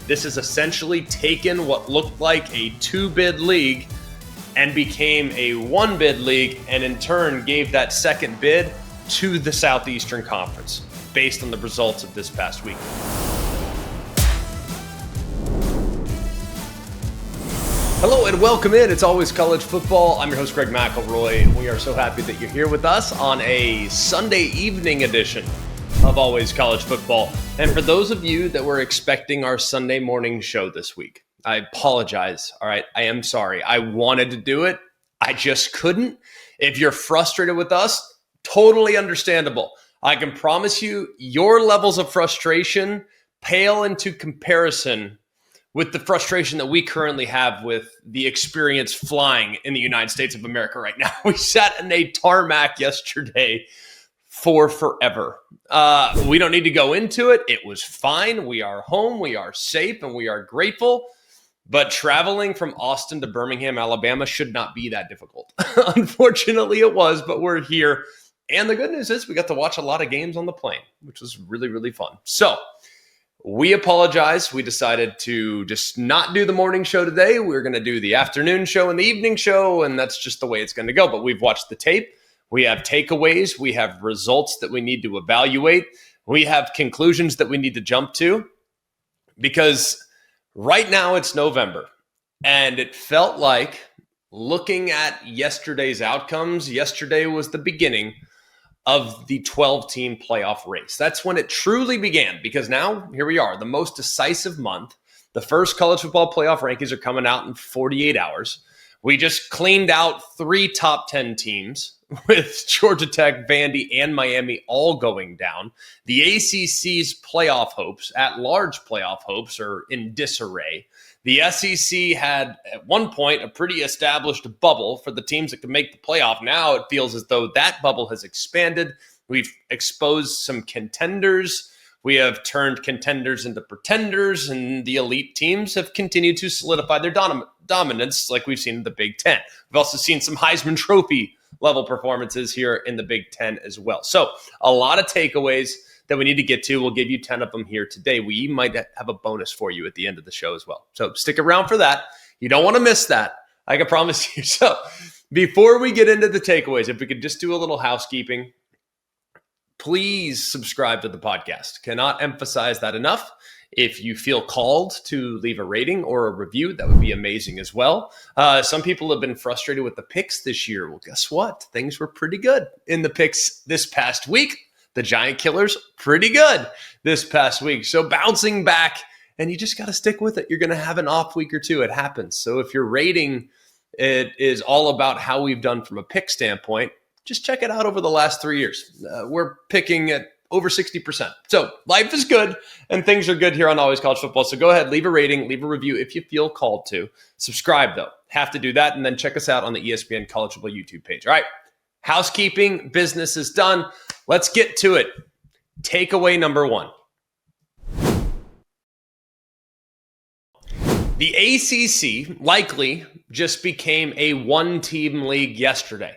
This has essentially taken what looked like a 2-bid league and became a 1-bid league, and in turn gave that second bid to the Southeastern Conference based on the results of this past week. Hello and welcome in. It's always college football. I'm your host, Greg McElroy. We are so happy that you're here with us on a Sunday evening edition of Always College Football. And for those of you that were expecting our Sunday morning show this week, I apologize. All right, I am sorry. I wanted to do it. I just couldn't. If you're frustrated with us, totally understandable. I can promise you your levels of frustration pale into comparison with the frustration that we currently have with the experience flying in the United States of America right now. We sat in a tarmac yesterday for forever. We don't need to go into it. It was fine. We are home. We are safe, and we are grateful. But traveling from Austin to Birmingham, Alabama should not be that difficult. Unfortunately, it was, but we're here. And the good news is we got to watch a lot of games on the plane, which was really, really fun. So we apologize. We decided to just not do the morning show today. We're going to do the afternoon show and the evening show, and that's just the way it's going to go. But we've watched the tape. We have takeaways. We have results that we need to evaluate. We have conclusions that we need to jump to, because right now it's November, and it felt like, looking at yesterday's outcomes, yesterday was the beginning of the 12-team playoff race. That's when it truly began, because now here we are, the most decisive month. The first college football playoff rankings are coming out in 48 hours. We just cleaned out 3 top 10 teams with Georgia Tech, Vandy, and Miami all going down. The ACC's playoff hopes, at-large playoff hopes, are in disarray. The SEC had, at one point, a pretty established bubble for the teams that could make the playoff. Now it feels as though that bubble has expanded. We've exposed some contenders. We have turned contenders into pretenders, and the elite teams have continued to solidify their dominance like we've seen in the Big Ten. We've also seen some Heisman Trophy level performances here in the Big Ten as well. So a lot of takeaways that we need to get to. We'll give you 10 of them here today. We might have a bonus for you at the end of the show as well. So stick around for that. You don't want to miss that. I can promise you. So before we get into the takeaways, if we could just do a little housekeeping, please subscribe to the podcast. Cannot emphasize that enough. If you feel called to leave a rating or a review, that would be amazing as well. Some people have been frustrated with the picks this year. Well, guess what? Things were pretty good in the picks this past week. The Giant Killers, pretty good this past week. So bouncing back, and you just got to stick with it. You're going to have an off week or two. It happens. So if your rating, it is all about how we've done from a pick standpoint, just check it out over the last 3 years. We're picking at over 60%. So life is good, and things are good here on Always College Football. So go ahead, leave a rating, leave a review if you feel called to. Subscribe, though. Have to do that, and then check us out on the ESPN College Football YouTube page. All right, housekeeping, business is done. Let's get to it. Takeaway number 1. The ACC likely just became a 1-team league yesterday.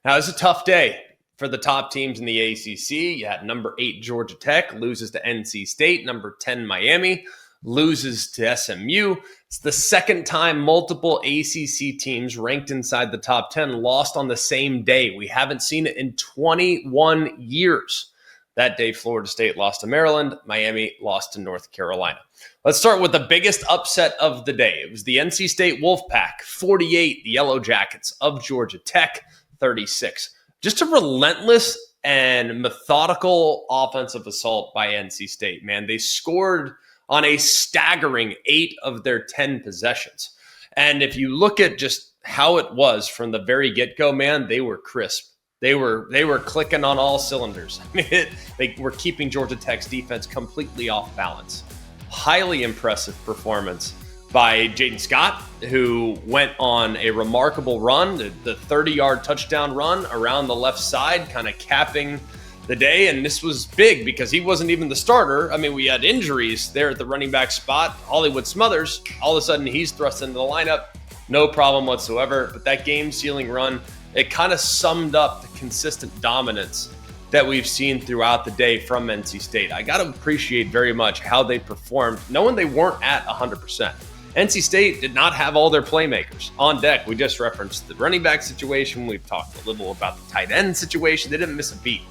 Now, it was a tough day for the top teams in the ACC. You had number 8 Georgia Tech loses to NC State, number 10 Miami loses to SMU. It's the second time multiple ACC teams ranked inside the top 10 lost on the same day. We haven't seen it in 21 years. That day, Florida State lost to Maryland. Miami lost to North Carolina. Let's start with the biggest upset of the day. It was the NC State Wolfpack, 48, the Yellow Jackets of Georgia Tech, 36. Just a relentless and methodical offensive assault by NC State, man. They scored on a staggering 8 of their 10 possessions. And if you look at just how it was from the very get-go, man, they were crisp. They were clicking on all cylinders. I mean, they were keeping Georgia Tech's defense completely off balance. Highly impressive performance by Jaden Scott, who went on a remarkable run, the 30-yard touchdown run around the left side, kind of capping the day. And this was big because he wasn't even the starter. I mean, we had injuries there at the running back spot. Hollywood Smothers, all of a sudden he's thrust into the lineup. No problem whatsoever. But that game-sealing run, it kind of summed up the consistent dominance that we've seen throughout the day from NC State. I got to appreciate very much how they performed, knowing they weren't at 100%. NC State did not have all their playmakers on deck. We just referenced the running back situation. We've talked a little about the tight end situation. They didn't miss a beat.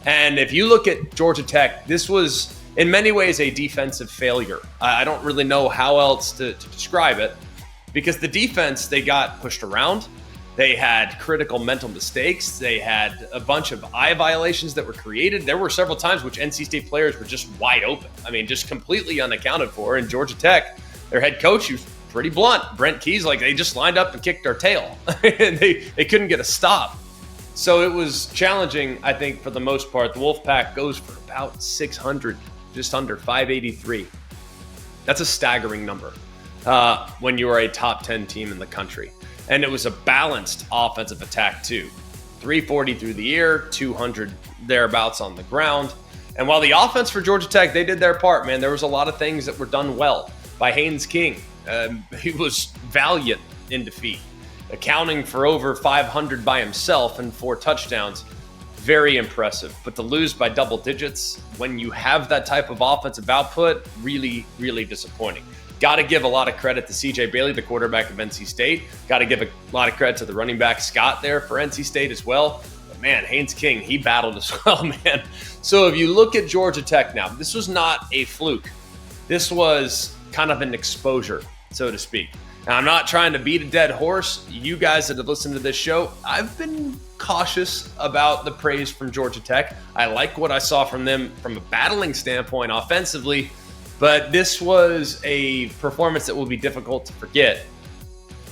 And if you look at Georgia Tech, this was in many ways a defensive failure. I don't really know how else to describe it, because the defense, they got pushed around. They had critical mental mistakes. They had a bunch of eye violations that were created. There were several times which NC State players were just wide open. I mean, just completely unaccounted for. And Georgia Tech, their head coach, who's pretty blunt, Brent Key's like, they just lined up and kicked our tail. And they couldn't get a stop. So it was challenging, I think, for the most part. The Wolfpack goes for about 600, just under 583. That's a staggering number when you are a top 10 team in the country. And it was a balanced offensive attack, too. 340 through the air, 200 thereabouts on the ground. And while the offense for Georgia Tech, they did their part, man, there was a lot of things that were done well by Haynes King. He was valiant in defeat, accounting for over 500 by himself and 4 touchdowns. Very impressive. But to lose by double digits when you have that type of offensive output, really, really disappointing. Got to give a lot of credit to CJ Bailey, the quarterback of NC State. Got to give a lot of credit to the running back Scott there for NC State as well. But man, Haynes King, he battled as well, man. So if you look at Georgia Tech now, this was not a fluke. This was kind of an exposure, so to speak. Now, I'm not trying to beat a dead horse. You guys that have listened to this show, I've been cautious about the praise from Georgia Tech. I like what I saw from them from a battling standpoint offensively, but this was a performance that will be difficult to forget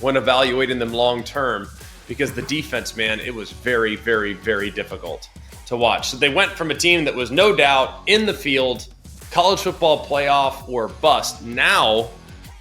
when evaluating them long term, because the defense, man, it was very, very, very difficult to watch. So they went from a team that was no doubt in the field, college football playoff or bust. Now,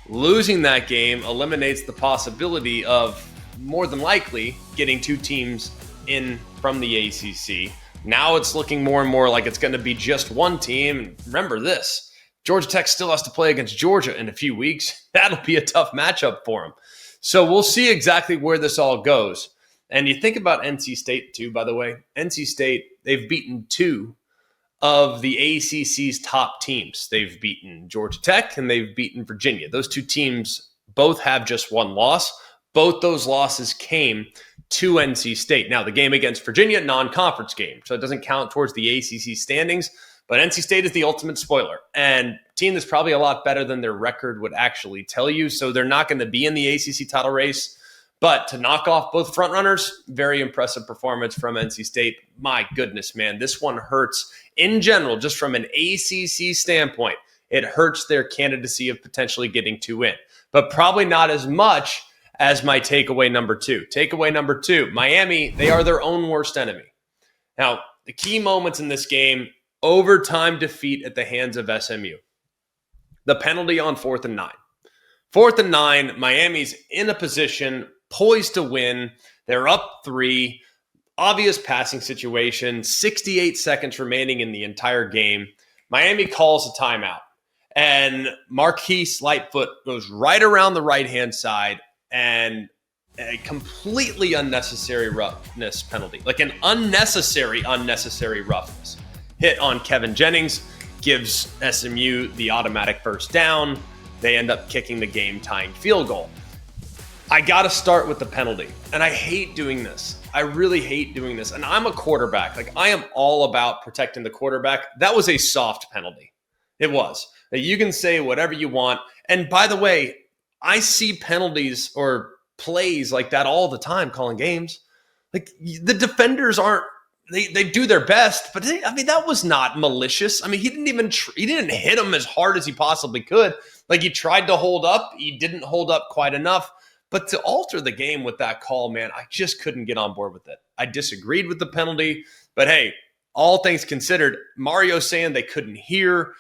losing that game eliminates the possibility of more than likely getting 2 teams in from the ACC. Now it's looking more and more like it's going to be just one team. And remember this, Georgia Tech still has to play against Georgia in a few weeks. That'll be a tough matchup for them. So we'll see exactly where this all goes. And you think about NC State too, by the way. NC State, they've beaten 2 of the ACC's top teams. They've beaten Georgia Tech and they've beaten Virginia. Those 2 teams both have just 1 loss. Both those losses came to NC State. Now, the game against Virginia, non-conference game, so it doesn't count towards the ACC standings, but NC State is the ultimate spoiler, and a team that's probably a lot better than their record would actually tell you, so they're not going to be in the ACC title race. But to knock off both frontrunners, very impressive performance from NC State. My goodness, man, this one hurts in general, just from an ACC standpoint. It hurts their candidacy of potentially getting 2 in, but probably not as much as my takeaway number 2. Takeaway number 2, Miami, they are their own worst enemy. Now, the key moments in this game, overtime defeat at the hands of SMU. The penalty on 4th and 9. 4th and 9, Miami's in a position poised to win. They're up 3. Obvious passing situation. 68 seconds remaining in the entire game. Miami calls a timeout. And Marquise Lightfoot goes right around the right-hand side, and a completely unnecessary roughness penalty. Like an unnecessary roughness. Hit on Kevin Jennings, gives SMU the automatic first down. They end up kicking the game-tying field goal. I got to start with the penalty, and I hate doing this. I really hate doing this, and I'm a quarterback. Like, I am all about protecting the quarterback. That was a soft penalty. It was. You can say whatever you want, and by the way, I see penalties or plays like that all the time calling games. Like, the defenders aren't, they do their best, but that was not malicious. I mean, he didn't hit him as hard as he possibly could. Like, he tried to hold up. He didn't hold up quite enough. But to alter the game with that call, man, I just couldn't get on board with it. I disagreed with the penalty, but hey, all things considered, Mario saying they couldn't hear,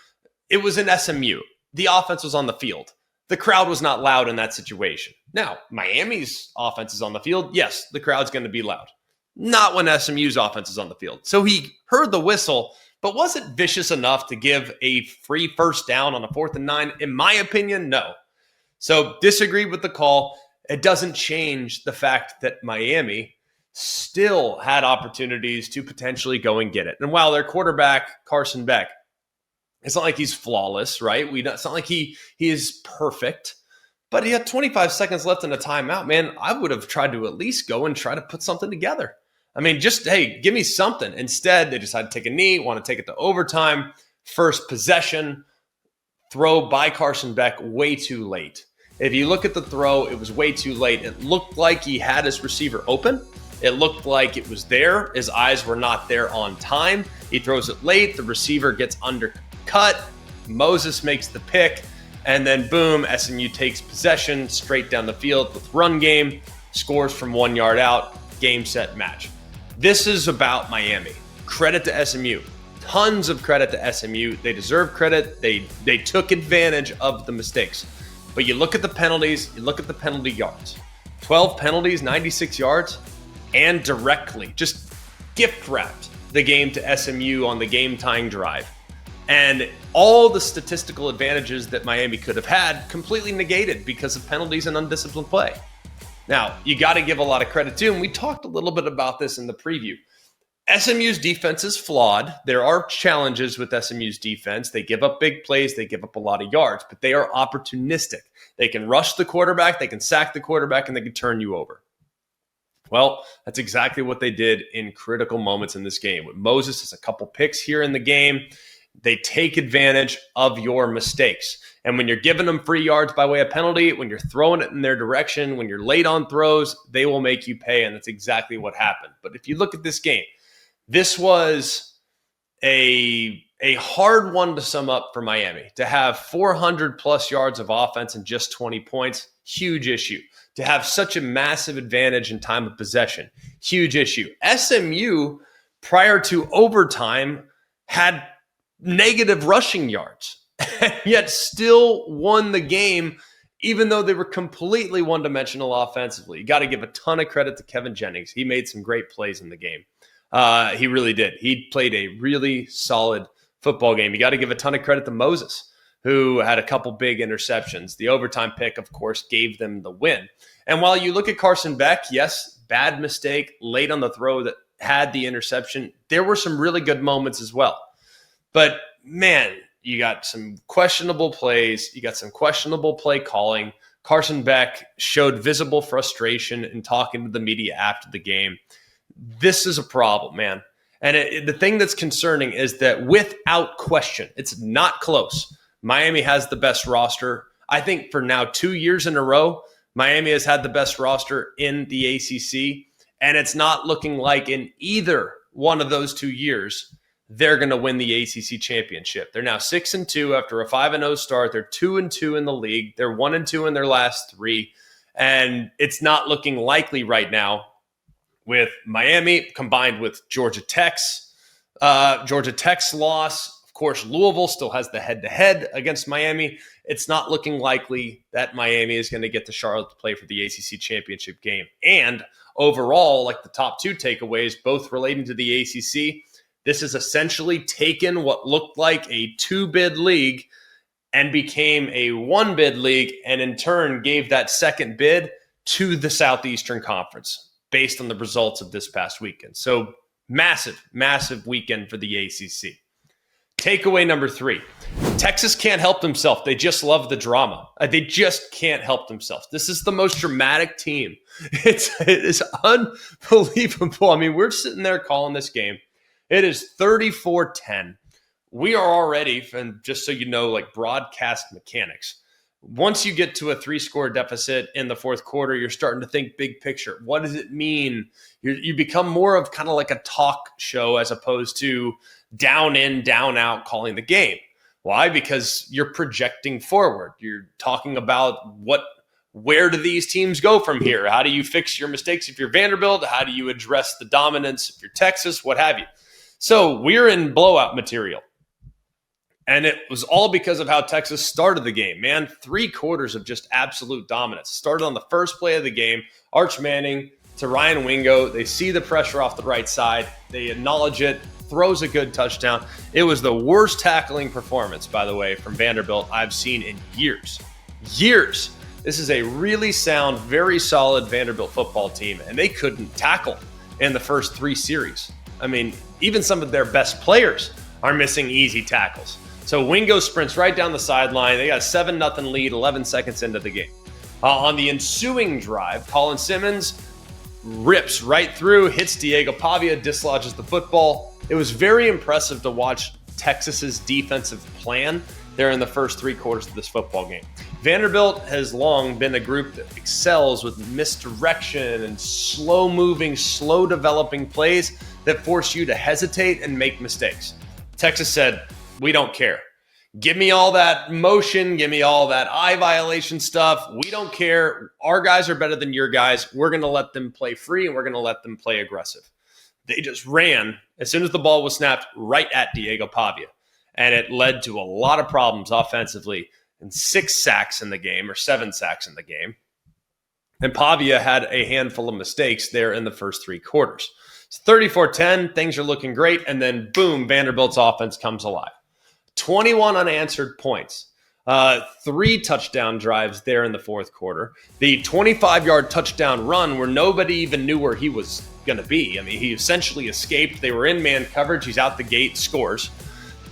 it was in SMU. The offense was on the field. The crowd was not loud in that situation. Now, Miami's offense is on the field. Yes, the crowd's going to be loud. Not when SMU's offense is on the field. So he heard the whistle, but was it vicious enough to give a free first down on a 4th and 9? In my opinion, no. So disagreed with the call. It doesn't change the fact that Miami still had opportunities to potentially go and get it. And while their quarterback, Carson Beck, it's not like he's flawless, right? It's not like he is perfect, but he had 25 seconds left in a timeout. Man, I would have tried to at least go and try to put something together. I mean, just, hey, give me something. Instead, they decided to take a knee, want to take it to overtime. First possession, throw by Carson Beck way too late. If you look at the throw, it was way too late. It looked like he had his receiver open. It looked like it was there. His eyes were not there on time. He throws it late. The receiver gets undercut. Moses makes the pick. And then, boom, SMU takes possession straight down the field with run game, scores from 1 yard out, game, set, match. This is about Miami. Credit to SMU. Tons of credit to SMU. They deserve credit. They took advantage of the mistakes. But you look at the penalties, you look at the penalty yards. 12 penalties, 96 yards, and directly just gift wrapped the game to SMU on the game-tying drive. And all the statistical advantages that Miami could have had completely negated because of penalties and undisciplined play. Now, you got to give a lot of credit too, and we talked a little bit about this in the preview. SMU's defense is flawed. There are challenges with SMU's defense. They give up big plays. They give up a lot of yards, but they are opportunistic. They can rush the quarterback, they can sack the quarterback, and they can turn you over. Well, that's exactly what they did in critical moments in this game. With Moses, has a couple picks here in the game. They take advantage of your mistakes. And when you're giving them free yards by way of penalty, when you're throwing it in their direction, when you're late on throws, they will make you pay, and that's exactly what happened. But if you look at this game, this was a hard one to sum up for Miami. To have 400 plus yards of offense and just 20 points, huge issue. To have such a massive advantage in time of possession, huge issue. SMU, prior to overtime, had negative rushing yards, yet still won the game, even though they were completely one-dimensional offensively. You got to give a ton of credit to Kevin Jennings. He made some great plays in the game. He really did. He played a really solid football game. You got to give a ton of credit to Moses, who had a couple big interceptions. The overtime pick, of course, gave them the win. And while you look at Carson Beck, yes, bad mistake, late on the throw that had the interception, there were some really good moments as well. But, man, you got some questionable plays. You got some questionable play calling. Carson Beck showed visible frustration in talking to the media after the game. This is a problem, man. And the thing that's concerning is that without question, it's not close. Miami has the best roster. I think for now 2 years in a row, Miami has had the best roster in the ACC. And it's not looking like in either one of those 2 years they're going to win the ACC championship. They're now 6-2 after a 5-0 start. They're 2-2 in the league. They're 1-2 in their last 3. And it's not looking likely right now with Miami combined with Georgia Tech's loss. Of course, Louisville still has the head-to-head against Miami. It's not looking likely that Miami is going to get to Charlotte to play for the ACC championship game. And overall, like the top 2 takeaways, both relating to the ACC, this has essentially taken what looked like a 2-bid league and became a 1-bid league, and in turn gave that second bid to the Southeastern Conference based on the results of this past weekend. So massive, massive weekend for the ACC. Takeaway number 3, Texas can't help themselves. They just love the drama. They just can't help themselves. This is the most dramatic team. It is unbelievable. I mean, we're sitting there calling this game. It is 34-10. We are already, and just so you know, like broadcast mechanics, once you get to a 3-score deficit in the fourth quarter, you're starting to think big picture. What does it mean? You become more of kind of like a talk show as opposed to down in, down out calling the game. Why? Because you're projecting forward. You're talking about where do these teams go from here? How do you fix your mistakes if you're Vanderbilt? How do you address the dominance if you're Texas? What have you? So we're in blowout material. And it was all because of how Texas started the game, man. 3 quarters of just absolute dominance. Started on the first play of the game. Arch Manning to Ryan Wingo. They see the pressure off the right side. They acknowledge it. Throws a good touchdown. It was the worst tackling performance, by the way, from Vanderbilt I've seen in years. Years. This is a really sound, very solid Vanderbilt football team, and they couldn't tackle. in the first 3 series. I mean, even some of their best players are missing easy tackles. So Wingo sprints right down the sideline. They got a 7-0 lead, 11 seconds into the game. On the ensuing drive, Colin Simmons rips right through, hits Diego Pavia, dislodges the football. It was very impressive to watch Texas's defensive plan there in the first 3 quarters of this football game. Vanderbilt has long been a group that excels with misdirection and slow-moving, slow-developing plays that force you to hesitate and make mistakes. Texas said, we don't care. Give me all that motion. Give me all that eye violation stuff. We don't care. Our guys are better than your guys. We're going to let them play free, and we're going to let them play aggressive. They just ran, as soon as the ball was snapped, right at Diego Pavia. And it led to a lot of problems offensively and 6 sacks in the game, or 7 sacks in the game. And Pavia had a handful of mistakes there in the first 3 quarters. It's 34-10. Things are looking great. And then, boom, Vanderbilt's offense comes alive. 21 unanswered points, 3 touchdown drives there in the fourth quarter. The 25-yard touchdown run where nobody even knew where he was going to be. I mean, he essentially escaped. They were in man coverage. He's out the gate, scores.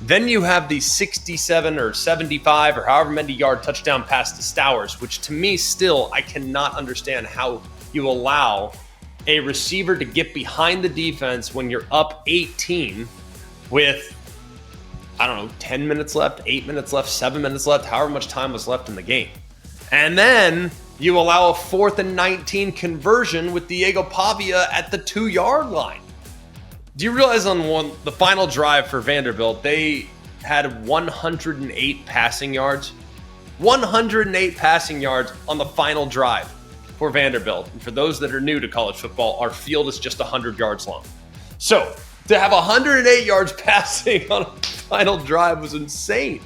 Then you have the 67 or 75 or however many yard touchdown pass to Stowers, which to me still, I cannot understand how you allow a receiver to get behind the defense when you're up 18 with, 10 minutes left, 8 minutes left, 7 minutes left, however much time was left in the game. And then you allow a 4th and 19 conversion with Diego Pavia at the 2-yard line. Do you realize on the final drive for Vanderbilt, they had 108 passing yards? 108 passing yards on the final drive for Vanderbilt. And for those that are new to college football, our field is just 100 yards long. So to have 108 yards passing on a final drive was insane.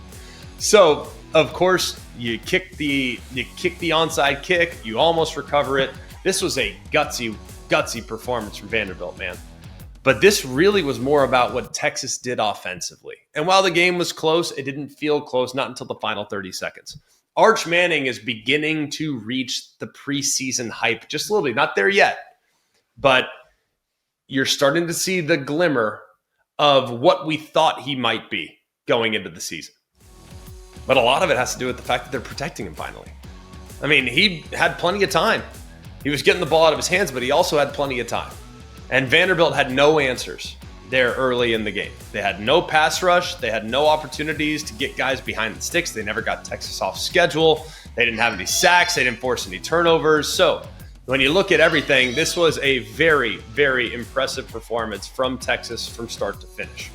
So, of course, you kick the onside kick, you almost recover it. This was a gutsy performance from Vanderbilt, man. But this really was more about what Texas did offensively. And while the game was close, it didn't feel close, not until the final 30 seconds. Arch Manning is beginning to reach the preseason hype just a little bit. Not there yet, but you're starting to see the glimmer of what we thought he might be going into the season. But a lot of it has to do with the fact that they're protecting him finally. I mean, he had plenty of time. He was getting the ball out of his hands, but he also had plenty of time. And Vanderbilt had no answers there early in the game. They had no pass rush. They had no opportunities to get guys behind the sticks. They never got Texas off schedule. They didn't have any sacks. They didn't force any turnovers. So when you look at everything, this was a very, very impressive performance from Texas from start to finish.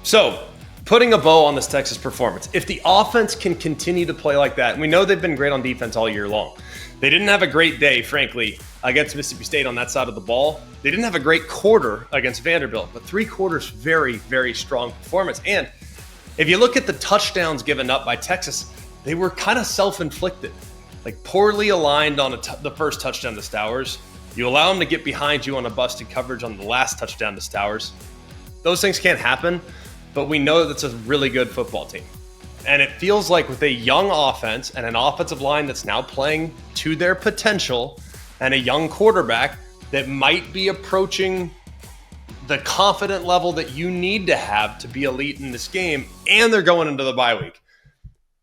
So putting a bow on this Texas performance, if the offense can continue to play like that, and we know they've been great on defense all year long. They didn't have a great day, frankly, against Mississippi State on that side of the ball. They didn't have a great quarter against Vanderbilt, but 3 quarters, very, very strong performance. And if you look at the touchdowns given up by Texas, they were kind of self-inflicted, like poorly aligned on the first touchdown to Stowers. You allow them to get behind you on a busted coverage on the last touchdown to Stowers. Those things can't happen, but we know that's a really good football team. And it feels like with a young offense and an offensive line that's now playing to their potential and a young quarterback that might be approaching the confident level that you need to have to be elite in this game, and they're going into the bye week.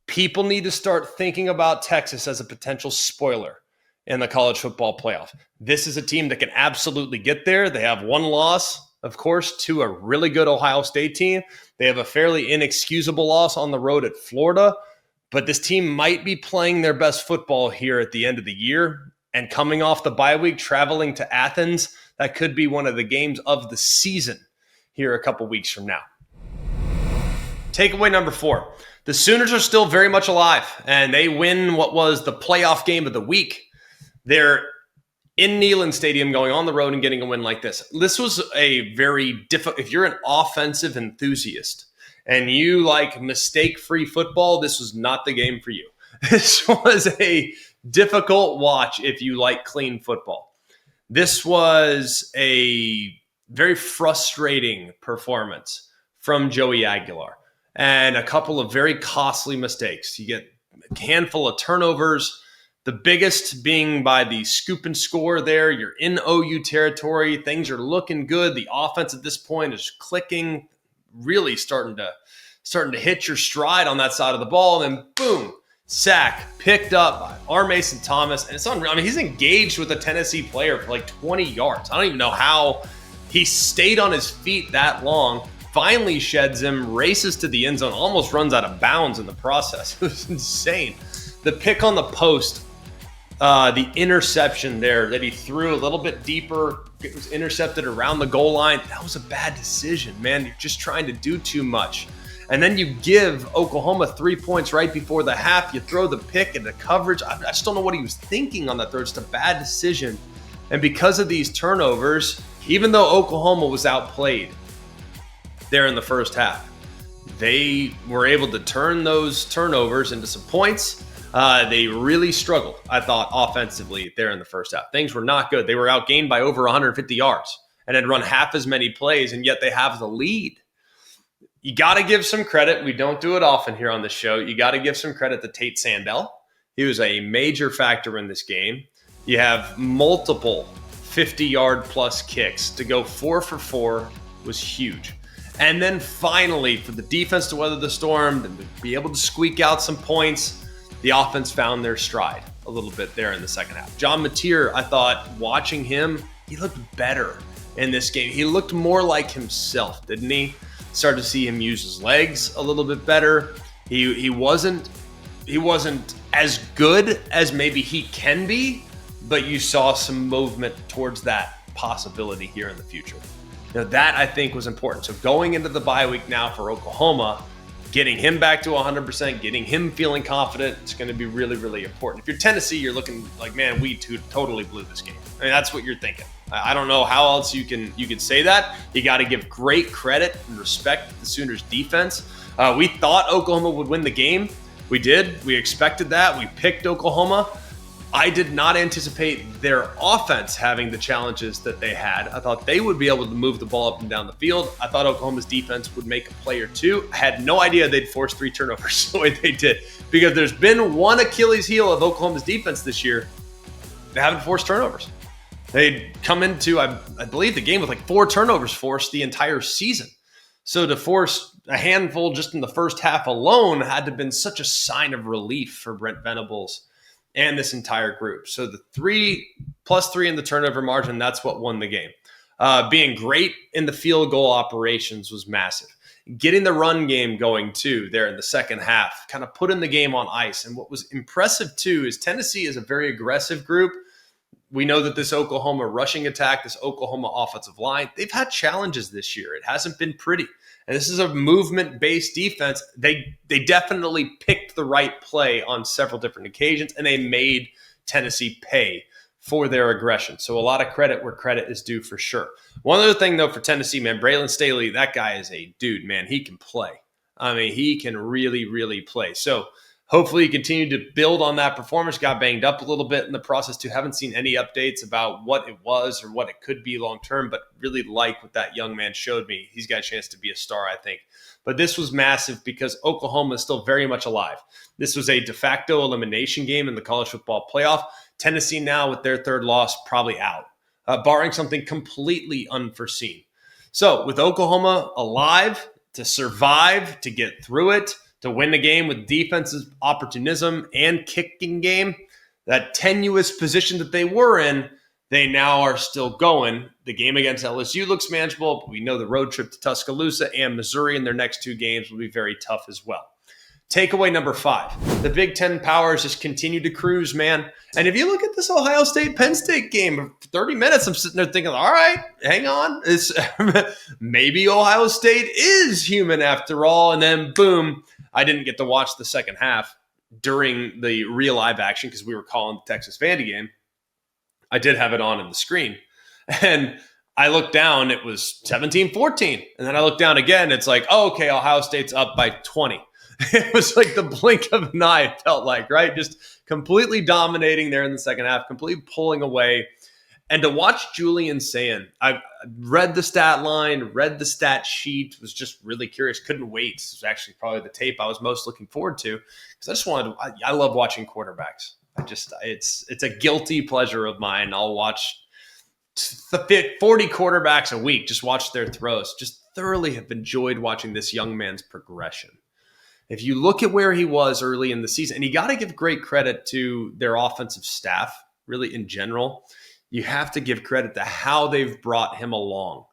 People need to start thinking about Texas as a potential spoiler in the college football playoff. This is a team that can absolutely get there. They have 1 loss, of course, to a really good Ohio State team. They have a fairly inexcusable loss on the road at Florida, but this team might be playing their best football here at the end of the year. And coming off the bye week, traveling to Athens, that could be one of the games of the season here a couple weeks from now. Takeaway number 4. The Sooners are still very much alive, and they win what was the playoff game of the week. They're in Neyland Stadium going on the road and getting a win like this. This was a very difficult, if you're an offensive enthusiast and you like mistake-free football, this was not the game for you. This was a difficult watch if you like clean football. This was a very frustrating performance from Joey Aguilar and a couple of very costly mistakes. You get a handful of turnovers The biggest being by the scoop and score there. You're in OU territory. Things are looking good. The offense at this point is clicking, really starting to hit your stride on that side of the ball. And then boom, sack picked up by R. Mason Thomas. And it's unreal. I mean, he's engaged with a Tennessee player for like 20 yards. I don't even know how he stayed on his feet that long. Finally sheds him, races to the end zone, almost runs out of bounds in the process. It was insane. The pick on the post, the interception there that he threw a little bit deeper, it was intercepted around the goal line. That was a bad decision, man. You're just trying to do too much. And then you give Oklahoma 3 points right before the half. You throw the pick into coverage. I just don't know what he was thinking on that throw. Just a bad decision. And because of these turnovers, even though Oklahoma was outplayed there in the first half, they were able to turn those turnovers into some points. They really struggled, I thought, offensively there in the first half. Things were not good. They were outgained by over 150 yards and had run half as many plays, and yet they have the lead. You got to give some credit. We don't do it often here on the show. You got to give some credit to Tate Sandell. He was a major factor in this game. You have multiple 50-yard plus kicks. To go 4 for 4 was huge. And then finally, for the defense to weather the storm and to be able to squeak out some points, the offense found their stride a little bit there in the second half. John Mateer, I thought, watching him, he looked better in this game. He looked more like himself, didn't he? Started to see him use his legs a little bit better. He wasn't as good as maybe he can be, but you saw some movement towards that possibility here in the future. Now that I think was important. So going into the bye week now for Oklahoma, getting him back to 100%, getting him feeling confident, it's going to be really, really important. If you're Tennessee, you're looking like, man, we totally blew this game. I mean, that's what you're thinking. I don't know how else you can say that. You got to give great credit and respect to the Sooners defense. We thought Oklahoma would win the game. We did. We expected that. We picked Oklahoma. I did not anticipate their offense having the challenges that they had. I thought they would be able to move the ball up and down the field. I thought Oklahoma's defense would make a play or two. I had no idea they'd force 3 turnovers the way they did, because there's been one Achilles heel of Oklahoma's defense this year. They haven't forced turnovers. They'd come into, I believe, the game with like 4 turnovers forced the entire season. So to force a handful just in the first half alone had to have been such a sign of relief for Brent Venables and this entire group. So the 3+3 in the turnover margin, that's what won the game. Being great in the field goal operations was massive. Getting the run game going too there in the second half, kind of putting the game on ice. And what was impressive too is Tennessee is a very aggressive group. We know that this Oklahoma rushing attack, this Oklahoma offensive line, they've had challenges this year. It hasn't been pretty. And this is a movement-based defense. They definitely picked the right play on several different occasions, and they made Tennessee pay for their aggression. So a lot of credit where credit is due for sure. One other thing, though, for Tennessee, man, Braylon Staley, that guy is a dude, man. He can play. I mean, he can really, really play. So hopefully he continued to build on that performance. Got banged up a little bit in the process too. Haven't seen any updates about what it was or what it could be long-term, but really like what that young man showed me. He's got a chance to be a star, I think. But this was massive because Oklahoma is still very much alive. This was a de facto elimination game in the college football playoff. Tennessee now with their third loss probably out, barring something completely unforeseen. So with Oklahoma alive, to survive, to get through it, to win the game with defense's opportunism and kicking game, that tenuous position that they were in, they now are still going. The game against LSU looks manageable, but we know the road trip to Tuscaloosa and Missouri in their next 2 games will be very tough as well. Takeaway number 5, the Big Ten powers just continue to cruise, man. And if you look at this Ohio State-Penn State game, for 30 minutes, I'm sitting there thinking, all right, hang on. Maybe Ohio State is human after all. And then, boom, I didn't get to watch the second half during the real live action because we were calling the Texas Vandy game. I did have it on in the screen. And I looked down, it was 17-14. And then I looked down again, it's like, oh, okay, Ohio State's up by 20. It was like the blink of an eye, it felt like, right? Just completely dominating there in the second half, completely pulling away. And to watch Julian Sand, I read the stat line, read the stat sheet, was just really curious, couldn't wait. This was actually probably the tape I was most looking forward to because I love watching quarterbacks. It's a guilty pleasure of mine. I'll watch the 40 quarterbacks a week, just watch their throws. Just thoroughly have enjoyed watching this young man's progression. If you look at where he was early in the season, and you got to give great credit to their offensive staff, really in general, you have to give credit to how they've brought him along,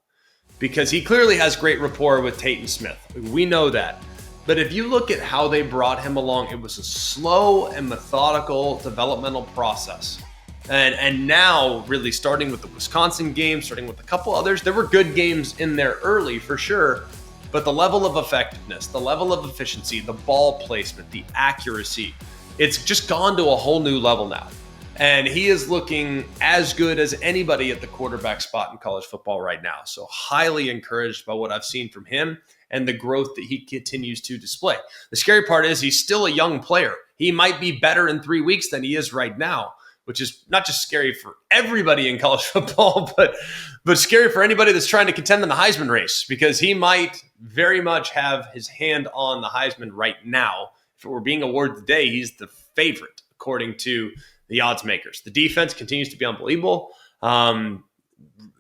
because he clearly has great rapport with Tate and Smith. We know that. But if you look at how they brought him along, it was a slow and methodical developmental process. And now, really starting with the Wisconsin game, starting with a couple others, there were good games in there early for sure. But the level of effectiveness, the level of efficiency, the ball placement, the accuracy, it's just gone to a whole new level now. And he is looking as good as anybody at the quarterback spot in college football right now. So highly encouraged by what I've seen from him and the growth that he continues to display. The scary part is he's still a young player. He might be better in 3 weeks than he is right now, which is not just scary for everybody in college football, but scary for anybody that's trying to contend in the Heisman race, because he might very much have his hand on the Heisman right now. If it were being awarded today, he's the favorite, according to the odds makers. The defense continues to be unbelievable.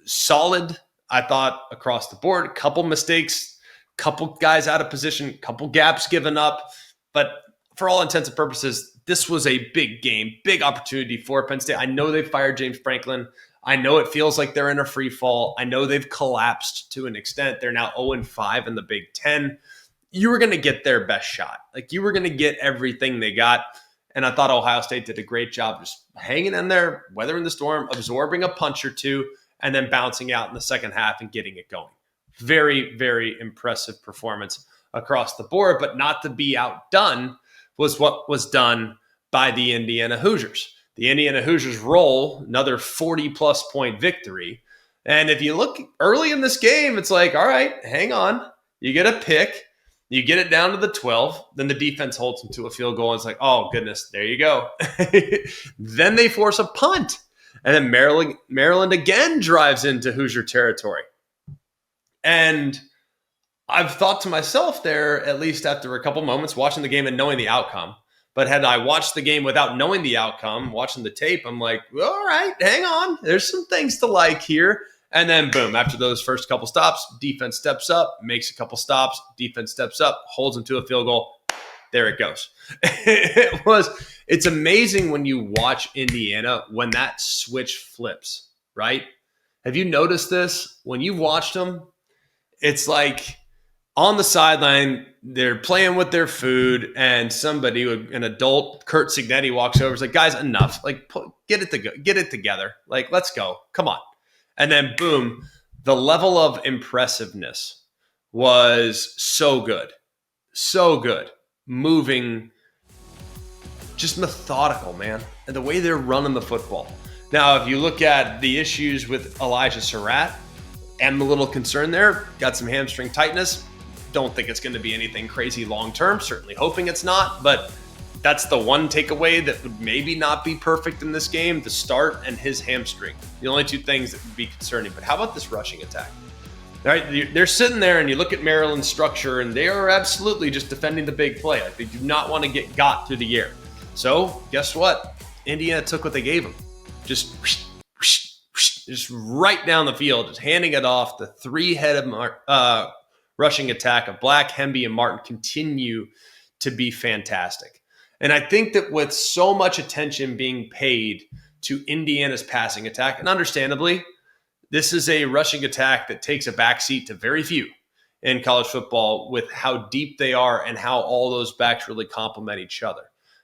Solid, I thought, across the board. Couple mistakes, couple guys out of position, couple gaps given up. But for all intents and purposes, this was a big game, big opportunity for Penn State. I know they fired James Franklin. I know it feels like they're in a free fall. I know they've collapsed to an extent. They're now 0-5 in the Big Ten. You were going to get their best shot. Like, you were going to get everything they got. And I thought Ohio State did a great job just hanging in there, weathering the storm, absorbing a punch or two, and then bouncing out in the second half and getting it going. Very, very impressive performance across the board, but not to be outdone was what was done by the Indiana Hoosiers. The Indiana Hoosiers roll another 40-plus point victory. And if you look early in this game, it's like, all right, hang on. You get a pick. You get it down to the 12. Then the defense holds them to a field goal. And it's like, oh, goodness, there you go. Then they force a punt. And then Maryland again drives into Hoosier territory. And I've thought to myself there, at least after a couple moments, watching the game and knowing the outcome. But had I watched the game without knowing the outcome, watching the tape, I'm like, well, all right, hang on. There's some things to like here. And then, boom, after those first couple stops, defense steps up, makes a couple stops, defense steps up, holds them to a field goal. There it goes. It's amazing when you watch Indiana when that switch flips, right? Have you noticed this? When you've watched them, it's like on the sideline, they're playing with their food, and somebody, an adult, Kurt Signetti, walks over. It's like, guys, enough. Like, get it together. Like, let's go. Come on. And then, boom, the level of impressiveness was so good. So good. Moving, just methodical, man. And the way they're running the football. Now, if you look at the issues with Elijah Surratt, I'm a little concerned there. Got some hamstring tightness. Don't think it's going to be anything crazy long-term. Certainly hoping it's not, but that's the one takeaway that would maybe not be perfect in this game, the start and his hamstring. The only two things that would be concerning. But how about this rushing attack? All right, they're sitting there, and you look at Maryland's structure, and they are absolutely just defending the big play. Like, they do not want to get got through the air. So guess what? Indiana took what they gave them. Just right down the field, just handing it off. The three-headed rushing attack of Black, Hemby, and Martin continue to be fantastic. And I think that with so much attention being paid to Indiana's passing attack, and understandably, this is a rushing attack that takes a backseat to very few in college football with how deep they are and how all those backs really complement each other.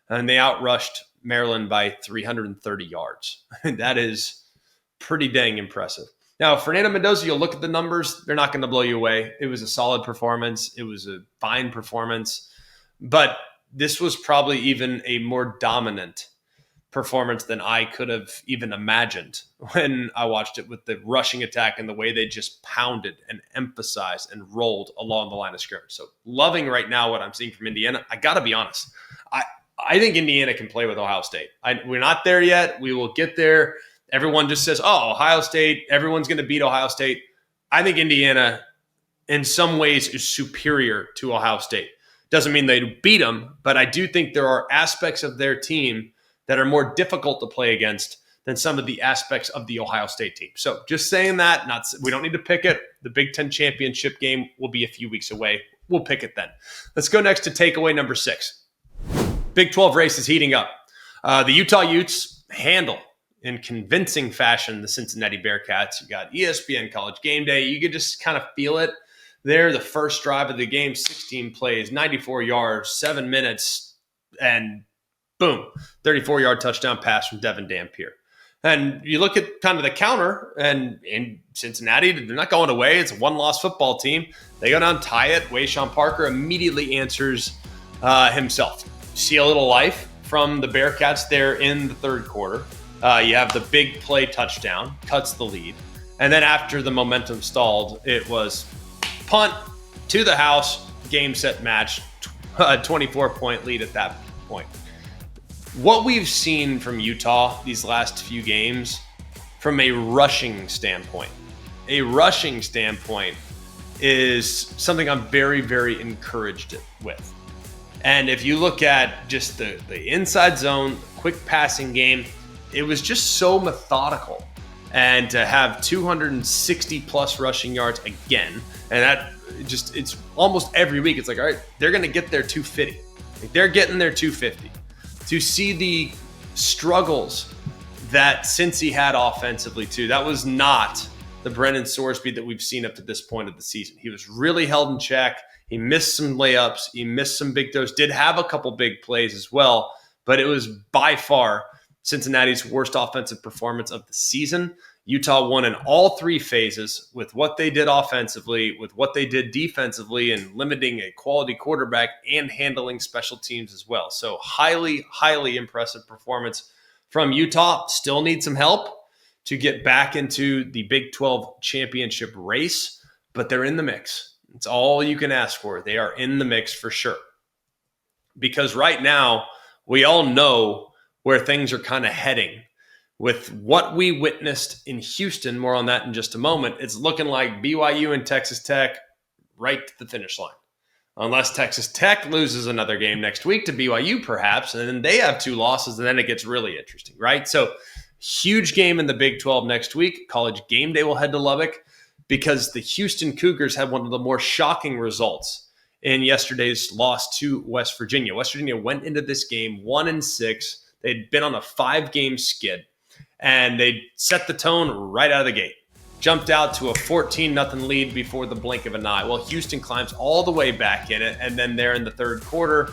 And they outrushed Maryland by 330 yards. That is pretty dang impressive. Now, Fernando Mendoza, you'll look at the numbers, they're not going to blow you away. It was a solid performance. It was a fine performance. But this was probably even a more dominant performance than I could have even imagined when I watched it, with the rushing attack and the way they just pounded and emphasized and rolled along the line of scrimmage. So loving right now what I'm seeing from Indiana. I got to be honest. I think Indiana can play with Ohio State. We're not there yet. We will get there. Everyone just says, oh, Ohio State, everyone's going to beat Ohio State. I think Indiana, in some ways, is superior to Ohio State. Doesn't mean they beat them, but I do think there are aspects of their team that are more difficult to play against than some of the aspects of the Ohio State team. So just saying that, we don't need to pick it. The Big Ten championship game will be a few weeks away. We'll pick it then. Let's go next to takeaway number 6. Big 12 race is heating up. The Utah Utes handle in convincing fashion the Cincinnati Bearcats. You got ESPN College Game Day. You could just kind of feel it there. The first drive of the game, 16 plays, 94 yards, 7 minutes, and boom, 34-yard touchdown pass from Devin Dampier. And you look at kind of the counter, and in Cincinnati, they're not going away. It's a one-loss football team. They go down, tie it. Wayshawn Parker immediately answers himself. See a little life from the Bearcats there in the third quarter. You have the big play touchdown, cuts the lead. And then after the momentum stalled, it was punt to the house, game, set, match, 24-point lead at that point. What we've seen from Utah these last few games from a rushing standpoint is something I'm very, very encouraged with. And if you look at just the inside zone, quick passing game, it was just so methodical. And to have 260 plus rushing yards again, and that just, it's almost every week. It's like, all right, they're going to get their 250. Like, they're getting their 250. To see the struggles that Cincy had offensively too, that was not the Brennan Sorsby that we've seen up to this point of the season. He was really held in check. He missed some layups. He missed some big throws. Did have a couple big plays as well, but it was by far Cincinnati's worst offensive performance of the season. Utah won in all 3 phases with what they did offensively, with what they did defensively, and limiting a quality quarterback and handling special teams as well. So highly, highly impressive performance from Utah. Still need some help to get back into the Big 12 championship race, but they're in the mix. It's all you can ask for. They are in the mix for sure. Because right now, we all know where things are kind of heading. With what we witnessed in Houston, more on that in just a moment, it's looking like BYU and Texas Tech right to the finish line. Unless Texas Tech loses another game next week to BYU perhaps, and then they have 2 losses, and then it gets really interesting, right? So huge game in the Big 12 next week. College Game Day will head to Lubbock because the Houston Cougars had one of the more shocking results in yesterday's loss to West Virginia. West Virginia went into this game 1-6. They'd been on a 5-game skid. And they set the tone right out of the gate. Jumped out to a 14-0 lead before the blink of an eye. Well, Houston climbs all the way back in it, and then there in the third quarter,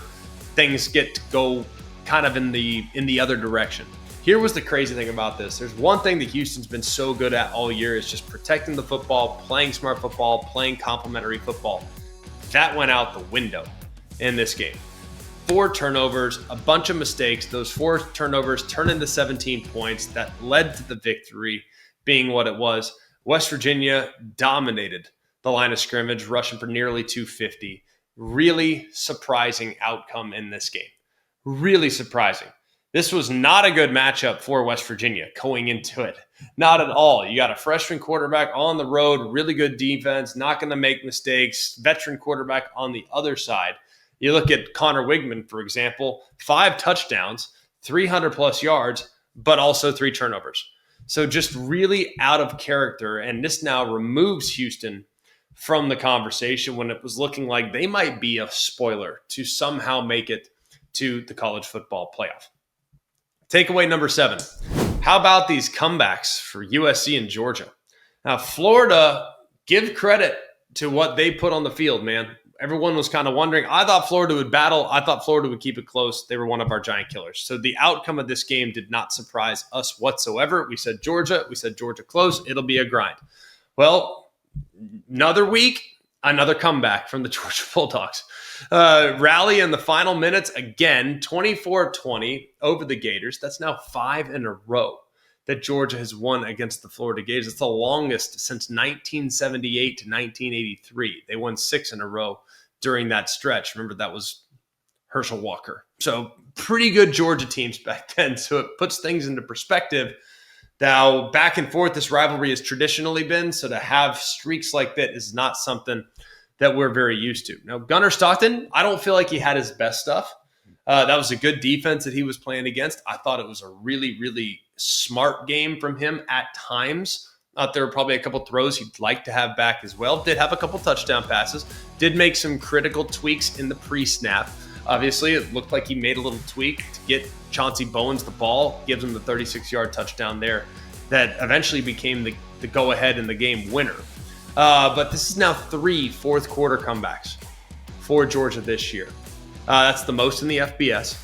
things get to go kind of in the other direction. Here was the crazy thing about this. There's one thing that Houston's been so good at all year is just protecting the football, playing smart football, playing complementary football. That went out the window in this game. 4 turnovers, a bunch of mistakes. Those 4 turnovers turned into 17 points. That led to the victory being what it was. West Virginia dominated the line of scrimmage, rushing for nearly 250. Really surprising outcome in this game. Really surprising. This was not a good matchup for West Virginia going into it. Not at all. You got a freshman quarterback on the road, really good defense, not going to make mistakes, veteran quarterback on the other side. You look at Connor Wigman, for example, 5 touchdowns, 300-plus yards, but also 3 turnovers. So just really out of character, and this now removes Houston from the conversation when it was looking like they might be a spoiler to somehow make it to the college football playoff. Takeaway number 7. How about these comebacks for USC and Georgia? Now, Florida, give credit to what they put on the field, man. Everyone was kind of wondering. I thought Florida would battle. I thought Florida would keep it close. They were one of our giant killers. So the outcome of this game did not surprise us whatsoever. We said Georgia close. It'll be a grind. Well, another week, another comeback from the Georgia Bulldogs. Rally in the final minutes again, 24-20 over the Gators. That's now 5 in a row that Georgia has won against the Florida Gators. It's the longest since 1978 to 1983. They won 6 in a row during that stretch. Remember, that was Herschel Walker. So pretty good Georgia teams back then. So it puts things into perspective. Now, back and forth, this rivalry has traditionally been. So to have streaks like that is not something that we're very used to. Now, Gunnar Stockton, I don't feel like he had his best stuff That was a good defense that he was playing against. I thought it was a really, really smart game from him at times. There were probably a couple throws he'd like to have back as well. Did have a couple touchdown passes. Did make some critical tweaks in the pre-snap. Obviously, it looked like he made a little tweak to get Chauncey Bowens the ball, gives him the 36-yard touchdown there that eventually became the go-ahead and the game winner. But this is now 3 fourth-quarter comebacks for Georgia this year. That's the most in the FBS.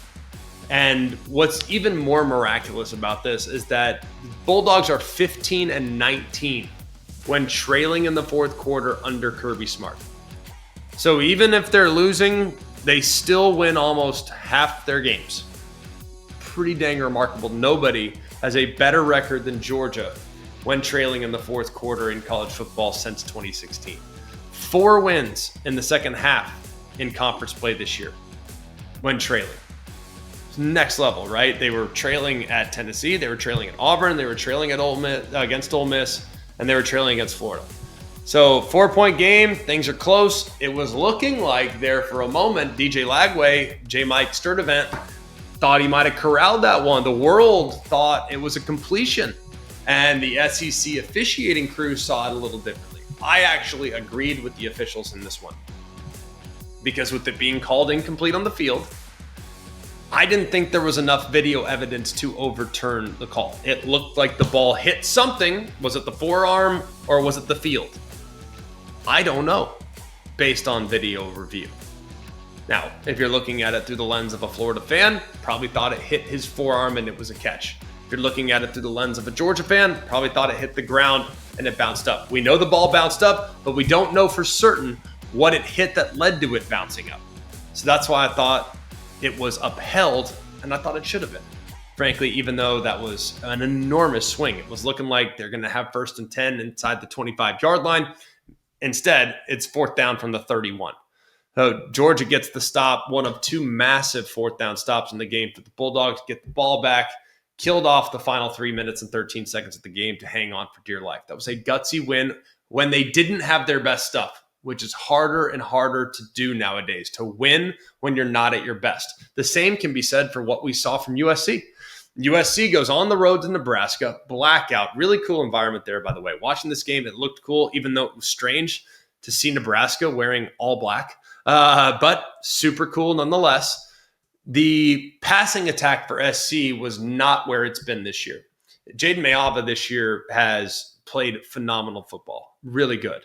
And what's even more miraculous about this is that Bulldogs are 15-19 when trailing in the fourth quarter under Kirby Smart. So even if they're losing, they still win almost half their games. Pretty dang remarkable. Nobody has a better record than Georgia when trailing in the fourth quarter in college football since 2016. 4 wins in the second half in conference play this year when trailing. It's next level, right? They were trailing at Tennessee, they were trailing at Auburn, they were trailing at against Ole Miss, and they were trailing against Florida. So 4-point game, things are close. It was looking like there for a moment, DJ Lagway, J-Mike Sturdivant, thought he might have corralled that one. The world thought it was a completion, and the SEC officiating crew saw it a little differently. I actually agreed with the officials in this one, because with it being called incomplete on the field, I didn't think there was enough video evidence to overturn the call. It looked like the ball hit something. Was it the forearm or was it the field? I don't know, based on video review. Now, if you're looking at it through the lens of a Florida fan, probably thought it hit his forearm and it was a catch. If you're looking at it through the lens of a Georgia fan, probably thought it hit the ground and it bounced up. We know the ball bounced up, but we don't know for certain what it hit that led to it bouncing up. So that's why I thought it was upheld, and I thought it should have been. Frankly, even though that was an enormous swing, it was looking like they're going to have 1st and 10 inside the 25-yard line. Instead, it's 4th down from the 31. So Georgia gets the stop, one of 2 massive 4th down stops in the game for the Bulldogs, get the ball back, killed off the final 3 minutes and 13 seconds of the game to hang on for dear life. That was a gutsy win when they didn't have their best stuff, which is harder and harder to do nowadays, to win when you're not at your best. The same can be said for what we saw from USC. USC goes on the road to Nebraska, blackout, really cool environment there, by the way. Watching this game, it looked cool, even though it was strange to see Nebraska wearing all black, but super cool nonetheless. The passing attack for SC was not where it's been this year. Jaden Mayava this year has played phenomenal football, really good.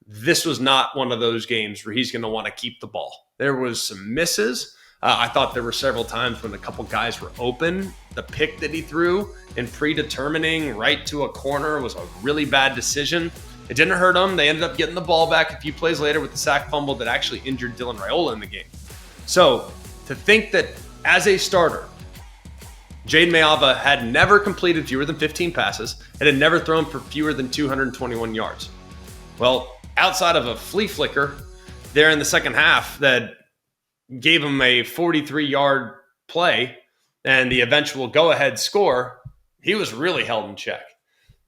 This was not one of those games where he's going to want to keep the ball. There was some misses. I thought there were several times when a couple guys were open. The pick that he threw in predetermining right to a corner was a really bad decision. It didn't hurt them. They ended up getting the ball back a few plays later with the sack fumble that actually injured Dylan Raiola in the game. So to think that as a starter, Jaden Mayava had never completed fewer than 15 passes and had never thrown for fewer than 221 yards. Well, outside of a flea flicker there in the second half that gave him a 43-yard play and the eventual go-ahead score, he was really held in check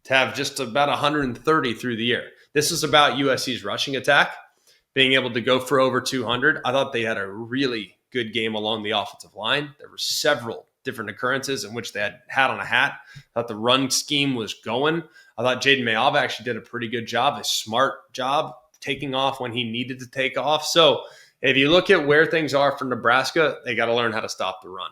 to have just about 130 through the air. This is about USC's rushing attack, being able to go for over 200. I thought they had a really good game along the offensive line. There were several different occurrences in which they had hat on a hat. I thought the run scheme was going. I thought Jaden Mayava actually did a pretty good job, a smart job, taking off when he needed to take off. So if you look at where things are for Nebraska, they got to learn how to stop the run.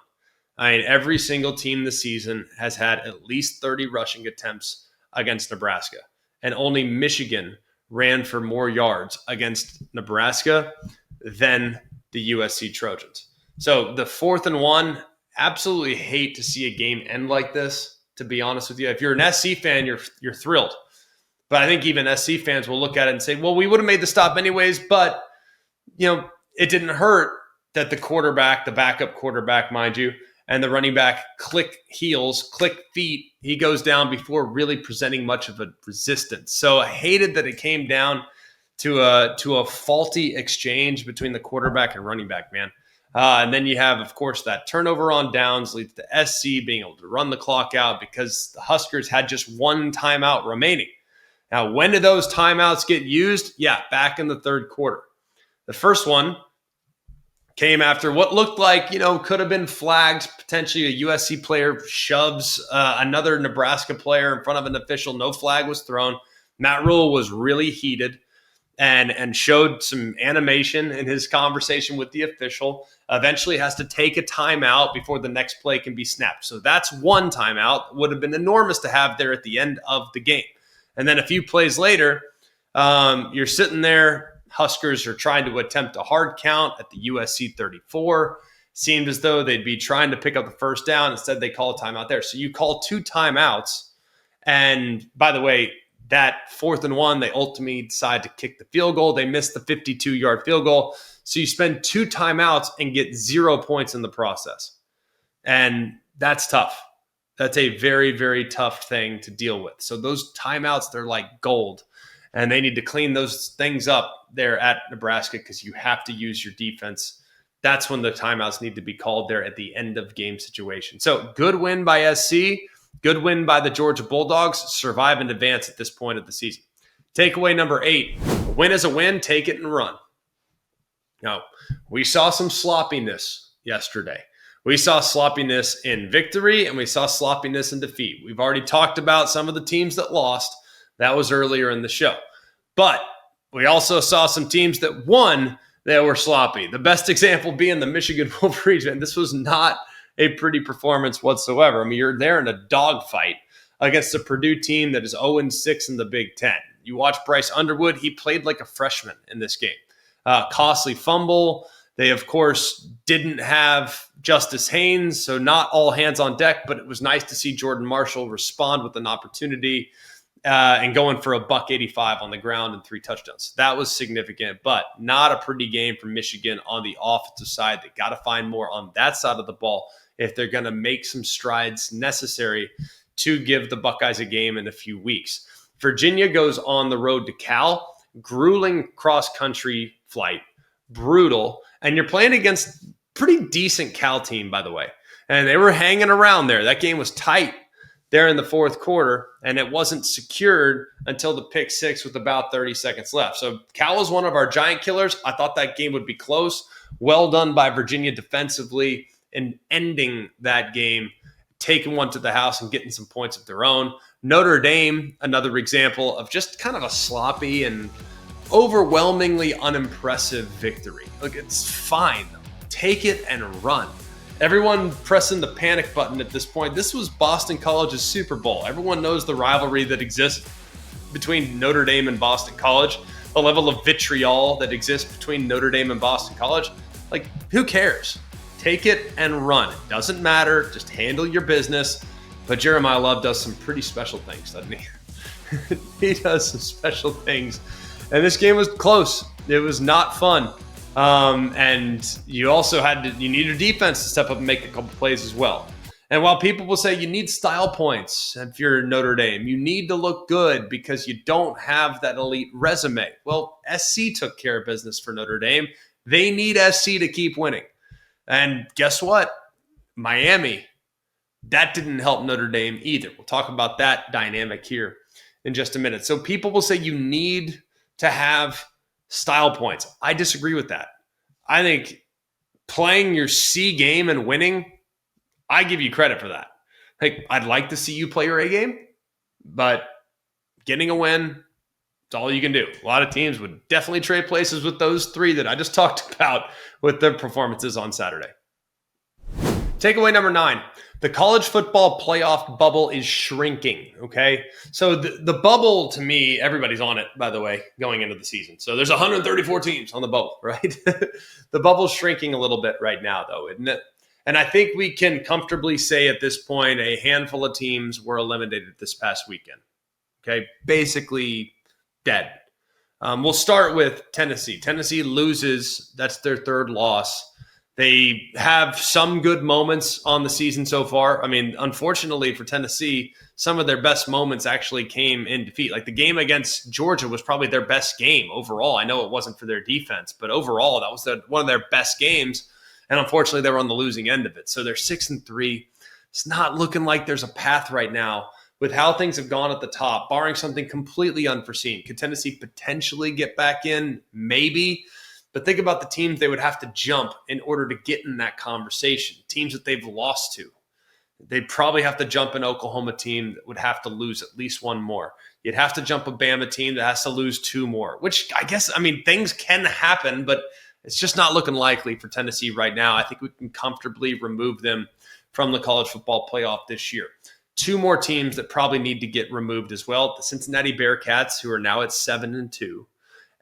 I mean, every single team this season has had at least 30 rushing attempts against Nebraska, and only Michigan ran for more yards against Nebraska than the USC Trojans. So the 4th and 1, absolutely hate to see a game end like this, to be honest with you. If you're an SC fan, you're thrilled. But I think even SC fans will look at it and say, well, we would have made the stop anyways, but it didn't hurt that the quarterback, the backup quarterback, mind you, and the running back click heels, click feet. He goes down before really presenting much of a resistance. So I hated that it came down to a faulty exchange between the quarterback and running back, man. And then you have, of course, that turnover on downs leads to SC being able to run the clock out because the Huskers had just 1 timeout remaining. Now, when did those timeouts get used? Yeah, back in the third quarter. The first one came after what looked like, could have been flagged. Potentially a USC player shoves another Nebraska player in front of an official. No flag was thrown. Matt Rule was really heated and showed some animation in his conversation with the official. Eventually has to take a timeout before the next play can be snapped. So that's one timeout. Would have been enormous to have there at the end of the game. And then a few plays later, you're sitting there. Huskers are trying to attempt a hard count at the USC 34. Seemed as though they'd be trying to pick up the first down. Instead, they call a timeout there. So you call 2 timeouts. And by the way, that 4th and 1, they ultimately decide to kick the field goal. They missed the 52-yard field goal. So you spend 2 timeouts and get 0 points in the process. And that's tough. That's a very, very tough thing to deal with. So those timeouts, they're like gold. And they need to clean those things up there at Nebraska because you have to use your defense. That's when the timeouts need to be called there at the end of game situation. So good win by SC. Good win by the Georgia Bulldogs. Survive and advance at this point of the season. Takeaway number 8. A win is a win. Take it and run. Now, we saw some sloppiness yesterday. We saw sloppiness in victory and we saw sloppiness in defeat. We've already talked about some of the teams that lost. That was earlier in the show. But we also saw some teams that won that were sloppy. The best example being the Michigan Wolverines. And this was not a pretty performance whatsoever. I mean, you're there in a dogfight against a Purdue team that is 0-6 in the Big Ten. You watch Bryce Underwood. He played like a freshman in this game. Costly fumble. They, of course, didn't have Justice Haynes, so not all hands on deck, but it was nice to see Jordan Marshall respond with an opportunity and going for $185 on the ground and 3 touchdowns. That was significant, but not a pretty game from Michigan on the offensive side. They got to find more on that side of the ball if they're going to make some strides necessary to give the Buckeyes a game in a few weeks. Virginia goes on the road to Cal, grueling cross-country flight, brutal, and you're playing against pretty decent Cal team, by the way, and they were hanging around there. That game was tight there in the 4th quarter, and it wasn't secured until the pick 6 with about 30 seconds left. So Cal was one of our giant killers. I thought that game would be close. Well done by Virginia defensively in ending that game, taking one to the house and getting some points of their own. Notre Dame, another example of just kind of a sloppy and overwhelmingly unimpressive victory. Look, it's fine. Take it and run. Everyone pressing the panic button at this point. This was Boston College's Super Bowl. Everyone knows the rivalry that exists between Notre Dame and Boston College, the level of vitriol that exists between Notre Dame and Boston College. Like, who cares? Take it and run. It doesn't matter. Just handle your business. But Jeremiah Love does some pretty special things, doesn't he? He does some special things. And this game was close. It was not fun. And you also you need your defense to step up and make a couple plays as well. And while people will say you need style points if you're Notre Dame, you need to look good because you don't have that elite resume. Well, SC took care of business for Notre Dame. They need SC to keep winning. And guess what? Miami, that didn't help Notre Dame either. We'll talk about that dynamic here in just a minute. So people will say you need to have style points. I disagree with that. I think playing your C game and winning, I give you credit for that. Like, I'd like to see you play your A game, but getting a win, it's all you can do. A lot of teams would definitely trade places with those 3 that I just talked about with their performances on Saturday. Takeaway number 9. The college football playoff bubble is shrinking, okay? So the bubble, to me, everybody's on it, by the way, going into the season. So there's 134 teams on the bubble, right? The bubble's shrinking a little bit right now, though, isn't it? And I think we can comfortably say at this point a handful of teams were eliminated this past weekend, okay? Basically dead. We'll start with Tennessee. Tennessee loses. That's their 3rd loss. They have some good moments on the season so far. I mean, unfortunately for Tennessee, some of their best moments actually came in defeat. Like the game against Georgia was probably their best game overall. I know it wasn't for their defense, but overall that was one of their best games. And unfortunately, they were on the losing end of it. So they're 6-3. It's not looking like there's a path right now with how things have gone at the top, barring something completely unforeseen. Could Tennessee potentially get back in? Maybe. But think about the teams they would have to jump in order to get in that conversation, teams that they've lost to. They'd probably have to jump an Oklahoma team that would have to lose at least one more. You'd have to jump a Bama team that has to lose two more, which I guess, things can happen, but it's just not looking likely for Tennessee right now. I think we can comfortably remove them from the college football playoff this year. Two more teams that probably need to get removed as well: the Cincinnati Bearcats, who are now at 7-2,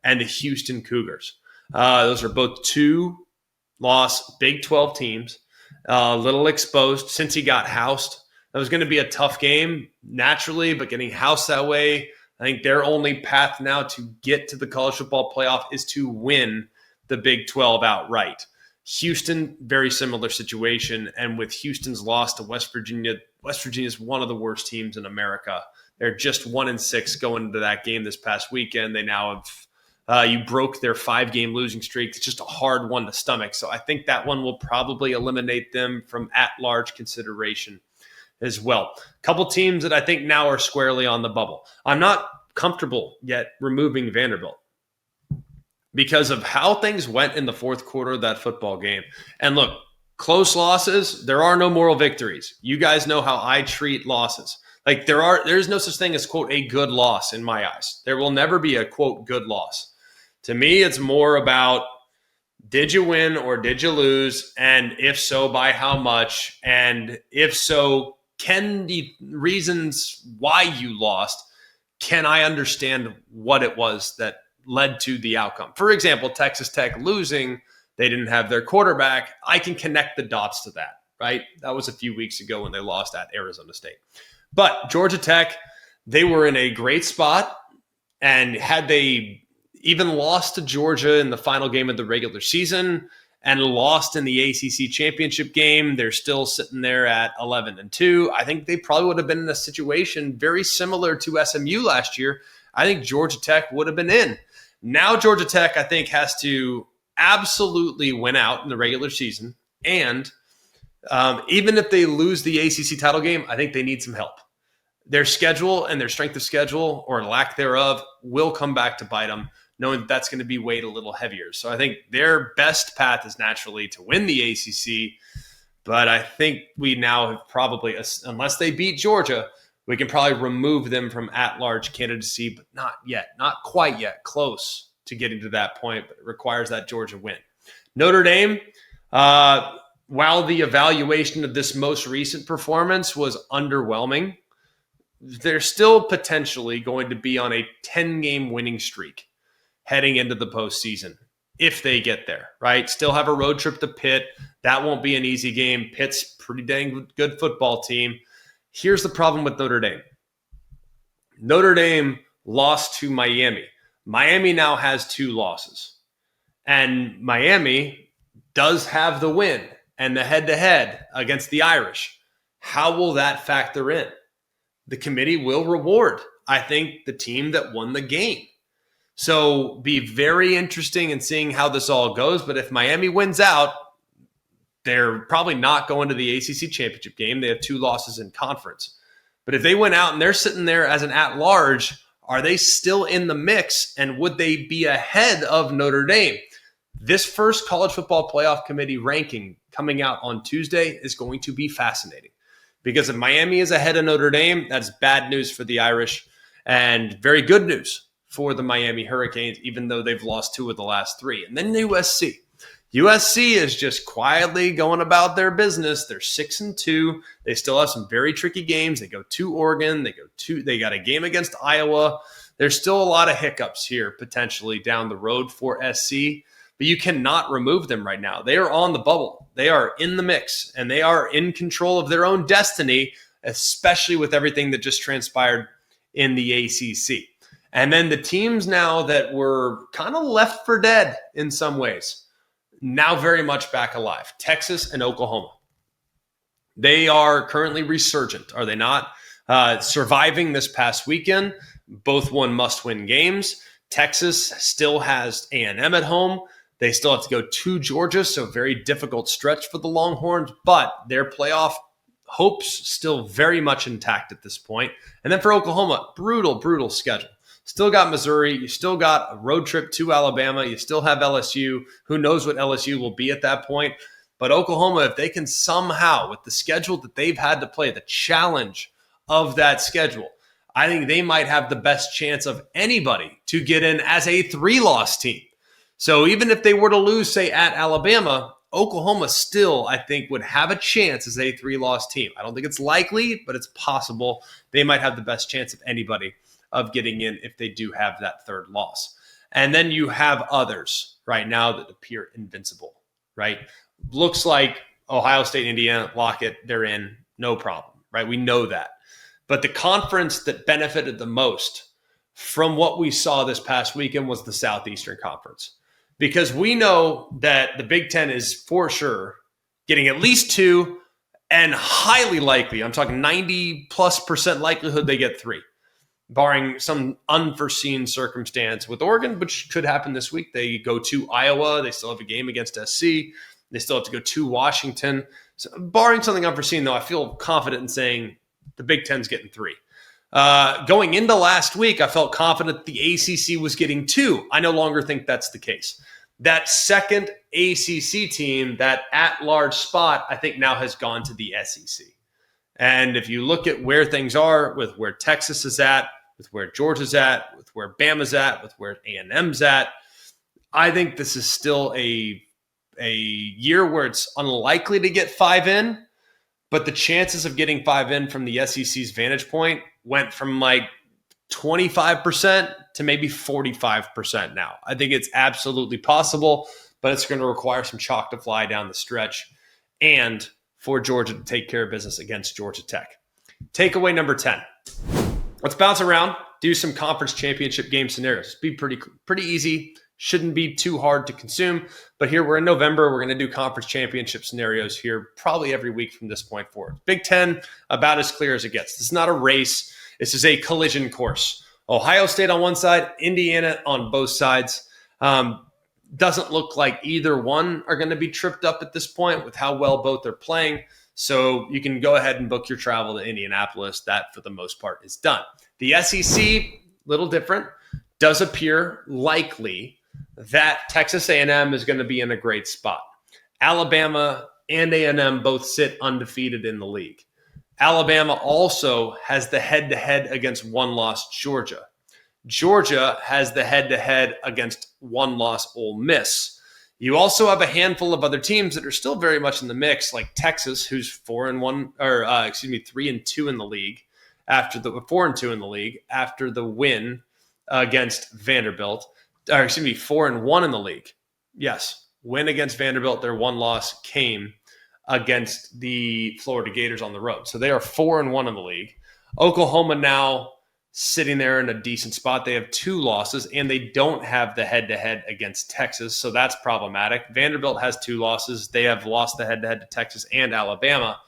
and the Houston Cougars. Those are both 2-loss Big 12 teams, a little exposed since he got housed. That was going to be a tough game naturally, but getting housed that way, I think their only path now to get to the college football playoff is to win the Big 12 outright. Houston, very similar situation. And with Houston's loss to West Virginia is one of the worst teams in America. They're just 1-6 going into that game this past weekend. They now have you broke their 5-game losing streak. It's just a hard one to stomach. So I think that one will probably eliminate them from at-large consideration as well. A couple teams that I think now are squarely on the bubble. I'm not comfortable yet removing Vanderbilt because of how things went in the fourth quarter of that football game. And look, close losses, there are no moral victories. You guys know how I treat losses. Like there's no such thing as, quote, a good loss in my eyes. There will never be a, quote, good loss. To me, it's more about, did you win or did you lose? And if so, by how much? And if so, can the reasons why you lost, can I understand what it was that led to the outcome? For example, Texas Tech losing, they didn't have their quarterback. I can connect the dots to that, right? That was a few weeks ago when they lost at Arizona State. But Georgia Tech, they were in a great spot, and had they even lost to Georgia in the final game of the regular season and lost in the ACC championship game, they're still sitting there at 11-2. I think they probably would have been in a situation very similar to SMU last year. I think Georgia Tech would have been in. Now Georgia Tech, I think, has to absolutely win out in the regular season. And even if they lose the ACC title game, I think they need some help. Their schedule and their strength of schedule, or lack thereof, will come back to bite them, knowing that that's going to be weighed a little heavier. So I think their best path is naturally to win the ACC. But I think we now have probably, unless they beat Georgia, we can probably remove them from at-large candidacy, but not yet, not quite yet, close to getting to that point, but it requires that Georgia win. Notre Dame, while the evaluation of this most recent performance was underwhelming, they're still potentially going to be on a 10-game winning streak heading into the postseason, if they get there, right? Still have a road trip to Pitt. That won't be an easy game. Pitt's pretty dang good football team. Here's the problem with Notre Dame. Notre Dame lost to Miami. Miami now has 2 losses. And Miami does have the win and the head-to-head against the Irish. How will that factor in? The committee will reward, I think, the team that won the game. So be very interesting in seeing how this all goes. But if Miami wins out, they're probably not going to the ACC championship game. They have 2 losses in conference. But if they went out and they're sitting there as an at-large, are they still in the mix? And would they be ahead of Notre Dame? This first college football playoff committee ranking coming out on Tuesday is going to be fascinating. Because if Miami is ahead of Notre Dame, that's bad news for the Irish and very good news for the Miami Hurricanes, even though they've lost 2 of the last 3. And then USC. USC is just quietly going about their business. They're 6-2. They still have some very tricky games. They go to Oregon. They got a game against Iowa. There's still a lot of hiccups here potentially down the road for SC, but you cannot remove them right now. They are on the bubble. They are in the mix, and they are in control of their own destiny, especially with everything that just transpired in the ACC. And then the teams now that were kind of left for dead in some ways, now very much back alive. Texas and Oklahoma. They are currently resurgent, are they not? Surviving this past weekend. Both won must-win games. Texas still has A&M at home. They still have to go to Georgia, so very difficult stretch for the Longhorns, but their playoff hopes still very much intact at this point. And then for Oklahoma, brutal schedule. Still got Missouri. You still got a road trip to Alabama. You still have LSU. Who knows what LSU will be at that point? But Oklahoma, if they can somehow, with the schedule that they've had to play, the challenge of that schedule, I think they might have the best chance of anybody to get in as a 3-loss team. So even if they were to lose, say, at Alabama, Oklahoma still, I think, would have a chance as a 3-loss team. I don't think it's likely, but it's possible. They might have the best chance of anybody of getting in if they do have that third loss. And then you have others right now that appear invincible, right? Looks like Ohio State, Indiana, lock it, they're in, no problem, right? We know that. But the conference that benefited the most from what we saw this past weekend was the Southeastern Conference. Because we know that the Big Ten is for sure getting at least 2 and highly likely, I'm talking 90+% likelihood they get 3, barring some unforeseen circumstance with Oregon, which could happen this week. They go to Iowa. They still have a game against SC. They still have to go to Washington. So, barring something unforeseen, though, I feel confident in saying the Big Ten's getting 3. Going into last week, I felt confident the ACC was getting 2. I no longer think that's the case. That second ACC team, that at-large spot, I think now has gone to the SEC. And if you look at where things are, with where Texas is at, with where Georgia's at, with where Bama's at, with where A&M's at, I think this is still a year where it's unlikely to get 5 in, but the chances of getting 5 in from the SEC's vantage point went from like 25% to maybe 45% now. I think it's absolutely possible, but it's going to require some chalk to fly down the stretch and for Georgia to take care of business against Georgia Tech. Takeaway number 10. Let's bounce around, do some conference championship game scenarios. Be pretty easy. Shouldn't be too hard to consume. But here we're in November. We're going to do conference championship scenarios here probably every week from this point forward. Big Ten, about as clear as it gets. This is not a race. This is a collision course. Ohio State on one side, Indiana on both sides. Doesn't look like either one are going to be tripped up at this point with how well both are playing. So you can go ahead and book your travel to Indianapolis. That, for the most part, is done. The SEC, little different, does appear likely that Texas A&M is going to be in a great spot. Alabama and A&M both sit undefeated in the league. Alabama also has the head-to-head against one-loss Georgia. Georgia has the head-to-head against one-loss Ole Miss. You also have a handful of other teams that are still very much in the mix, like Texas, who's 3-2 in the league after the 4-2 in the league after the win against Vanderbilt. 4-1 in the league. Yes, win against Vanderbilt. Their one loss came against the Florida Gators on the road. So they are 4-1 in the league. Oklahoma now sitting there in a decent spot. They have 2 losses, and they don't have the head-to-head against Texas, so that's problematic. Vanderbilt has 2 losses. They have lost the head-to-head to Texas and Alabama.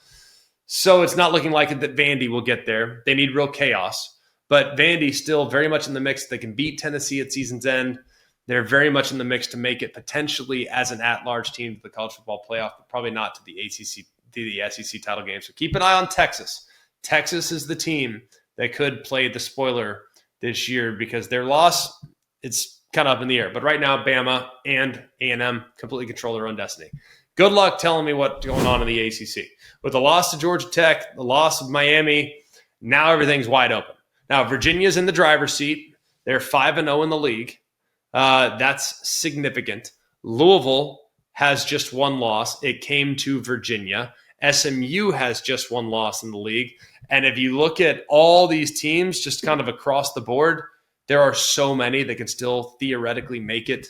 So it's not looking like it that Vandy will get there. They need real chaos. But Vandy still very much in the mix. They can beat Tennessee at season's end. They're very much in the mix to make it potentially as an at-large team to the college football playoff, but probably not to the SEC title game. So keep an eye on Texas. Texas is the team that could play the spoiler this year because their loss, it's kind of up in the air. But right now, Bama and A&M completely control their own destiny. Good luck telling me what's going on in the ACC. With the loss to Georgia Tech, the loss of Miami, now everything's wide open. Now, Virginia's in the driver's seat. They're 5-0 in the league. That's significant. Louisville has just 1 loss. It came to Virginia. SMU has just 1 loss in the league. And if you look at all these teams just kind of across the board, there are so many that can still theoretically make it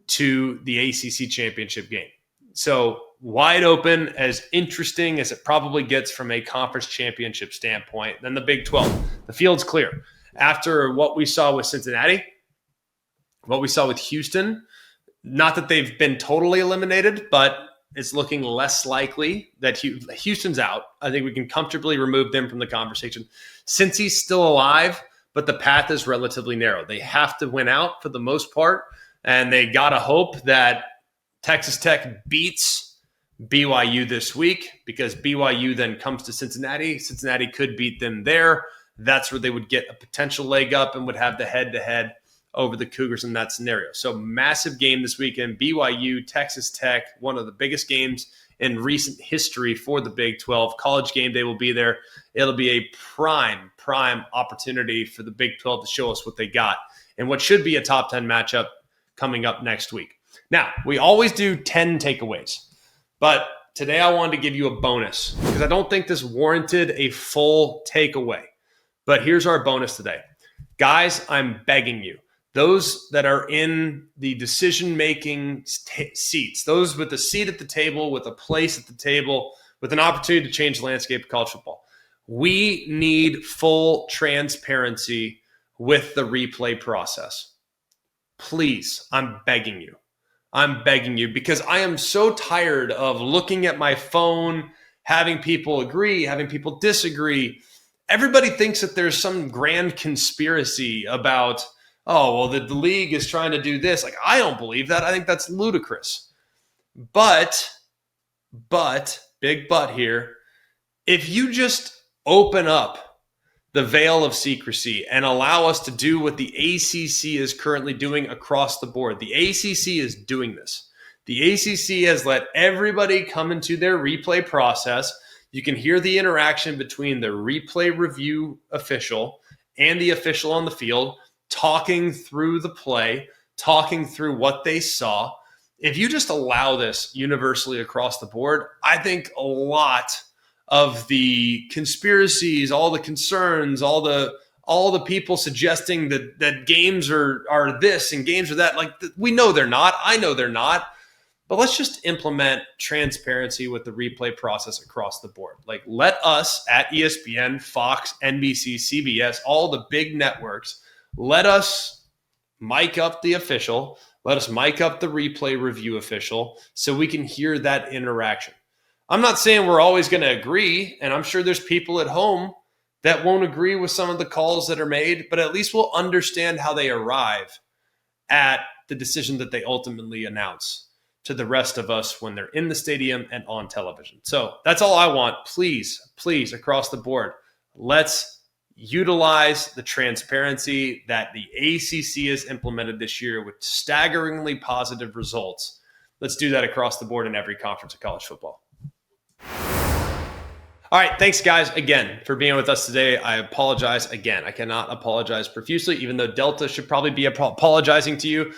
to the ACC championship game. So wide open, as interesting as it probably gets from a conference championship standpoint. Then the Big 12, the field's clear. After what we saw with Cincinnati, what we saw with Houston, not that they've been totally eliminated, but it's looking less likely that Houston's out. I think we can comfortably remove them from the conversation. Since he's still alive, but the path is relatively narrow. They have to win out for the most part, and they got to hope that Texas Tech beats BYU this week because BYU then comes to Cincinnati. Cincinnati could beat them there, that's where they would get a potential leg up and would have the head-to-head over the Cougars in that scenario. So massive game this weekend. BYU, Texas Tech, one of the biggest games in recent history for the Big 12. College game day will be there. It'll be a prime opportunity for the Big 12 to show us what they got and what should be a top 10 matchup coming up next week. Now, we always do 10 takeaways, but today I wanted to give you a bonus because I don't think this warranted a full takeaway. But here's our bonus today. Guys, I'm begging you, those that are in the decision-making seats, those with a seat at the table, with a place at the table, with an opportunity to change the landscape of college football, we need full transparency with the replay process. Please, I'm begging you. I'm begging you because I am so tired of looking at my phone, having people agree, having people disagree. Everybody thinks that there's some grand conspiracy about, oh, well, the league is trying to do this. Like, I don't believe that. I think that's ludicrous. But, big but here, if you just open up the veil of secrecy and allow us to do what the ACC is currently doing across the board. The ACC is doing this. The ACC has let everybody come into their replay process. You can hear the interaction between the replay review official and the official on the field, talking through the play, talking through what they saw. If you just allow this universally across the board, I think a lot of the conspiracies, all the concerns, all the people suggesting that games are this and games are that, like, we know they're not. I know they're not. But let's just implement transparency with the replay process across the board. Like, let us at ESPN, Fox, NBC, CBS, all the big networks, let us mic up the official, let us mic up the replay review official so we can hear that interaction. I'm not saying we're always going to agree, and I'm sure there's people at home that won't agree with some of the calls that are made, but at least we'll understand how they arrive at the decision that they ultimately announce to the rest of us when they're in the stadium and on television. So that's all I want. Please, across the board, let's utilize the transparency that the ACC has implemented this year with staggeringly positive results. Let's do that across the board in every conference of college football. All right, thanks guys again for being with us today. I apologize again. I cannot apologize profusely, even though Delta should probably be apologizing to you.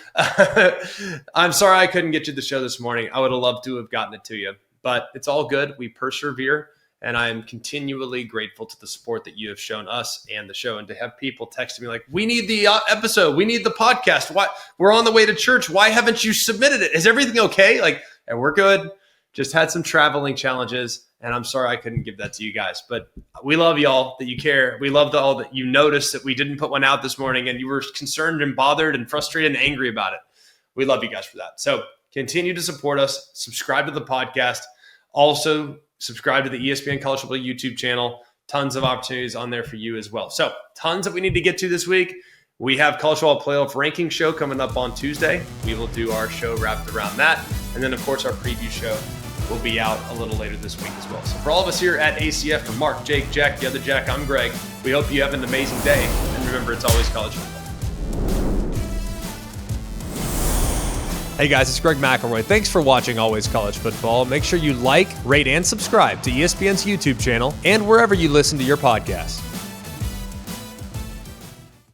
I'm sorry I couldn't get you the show this morning. I would have loved to have gotten it to you, but it's all good. We persevere, and I am continually grateful to the support that you have shown us and the show. And to have people texting me like, we need the episode, we need the podcast. Why? We're on the way to church. Why haven't you submitted it? Is everything okay? Like, and we're good. Just had some traveling challenges, and I'm sorry I couldn't give that to you guys. But we love y'all that you care. We love all that you noticed that we didn't put one out this morning, and you were concerned and bothered and frustrated and angry about it. We love you guys for that. So continue to support us. Subscribe to the podcast. Also, subscribe to the ESPN College Football YouTube channel. Tons of opportunities on there for you as well. So tons that we need to get to this week. We have College Football Playoff Ranking Show coming up on Tuesday. We will do our show wrapped around that. And then, of course, our preview show will be out a little later this week as well. So for all of us here at ACF, for Mark, Jake, Jack, the other Jack, I'm Greg. We hope you have an amazing day. And remember, it's always college football. Hey guys, it's Greg McElroy. Thanks for watching Always College Football. Make sure you like, rate, and subscribe to ESPN's YouTube channel and wherever you listen to your podcasts.